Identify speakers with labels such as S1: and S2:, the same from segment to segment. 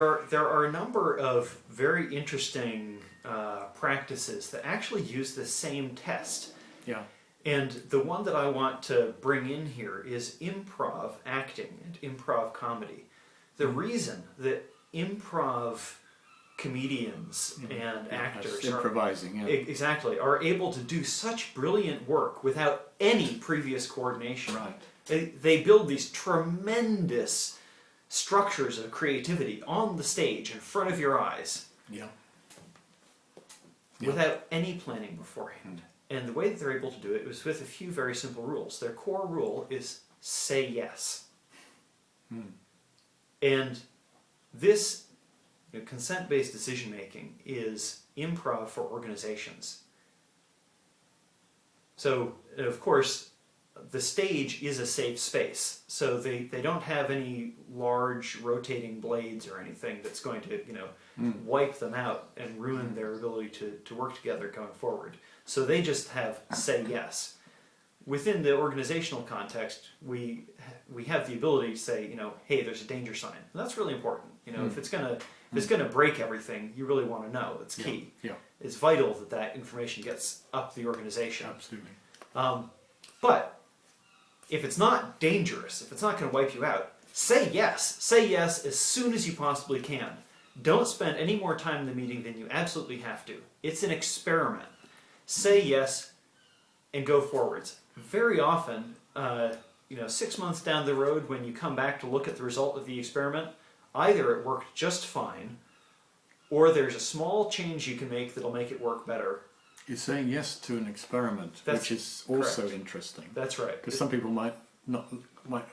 S1: There are a number of very interesting practices that actually use the same test.
S2: Yeah.
S1: And the one that I want to bring in here is improv acting and improv comedy. The reason that improv comedians and actors
S2: improvising,
S1: exactly are able to do such brilliant work without any previous coordination.
S2: Right.
S1: They build these tremendous structures of creativity on the stage in front of your eyes.
S2: Yeah.
S1: Without any planning beforehand. And the way that they're able to do it is with a few very simple rules. Their core rule is say yes. And this consent-based decision-making is improv for organizations. So, of course, the stage is a safe space. So they don't have any large rotating blades or anything that's going to, wipe them out and ruin their ability to work together going forward. So they just have say yes. Within the organizational context, we have the ability to say, hey, there's a danger sign. And that's really important. If it's gonna break everything, you really want to know. It's key.
S2: Yeah.
S1: It's vital that that information gets up the organization.
S2: Absolutely.
S1: But if it's not dangerous, if it's not going to wipe you out, say yes. Say yes as soon as you possibly can. Don't spend any more time in the meeting than you absolutely have to. It's an experiment. Say yes and go forwards. Very often, 6 months down the road when you come back to look at the result of the experiment, either it worked just fine, or there's a small change you can make that'll make it work better.
S2: You're saying yes to an experiment, which is also interesting.
S1: That's right.
S2: Because some people might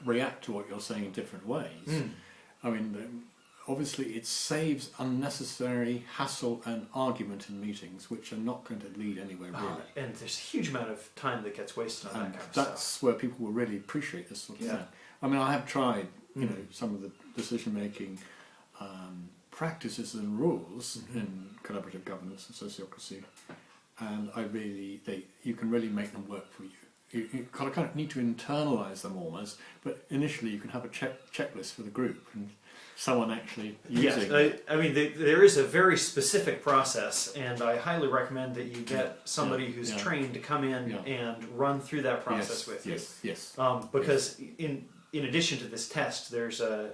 S2: react to what you're saying in different ways. I mean, obviously it saves unnecessary hassle and argument in meetings, which are not going to lead anywhere really.
S1: And there's a huge amount of time that gets wasted on that kind of
S2: stuff. That's where people will really appreciate this sort of thing. I mean, I have tried, some of the decision-making practices and rules in collaborative governance and sociocracy. And you can really make them work for you. You kind of need to internalize them almost, but initially you can have a checklist for the group and someone actually using
S1: it. I mean, there is a very specific process, and I highly recommend that you get somebody who's trained to come in and run through that process with you.
S2: Yes.
S1: Because in addition to this test, there's a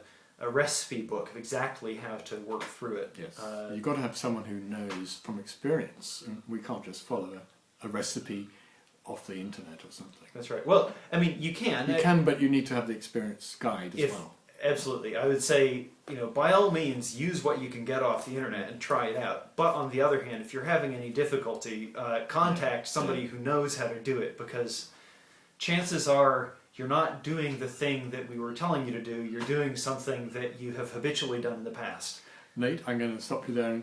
S1: recipe book of exactly how to work through it.
S2: Yes. You've got to have someone who knows from experience, and we can't just follow a recipe off the internet or something.
S1: That's right. Well, I mean, you can.
S2: You can, but you need to have the experience guide as well.
S1: Absolutely. I would say, by all means, use what you can get off the internet and try it out. But on the other hand, if you're having any difficulty, contact somebody who knows how to do it, because chances are you're not doing the thing that we were telling you to do. You're doing something that you have habitually done in the past.
S2: Nate, I'm going to stop you there.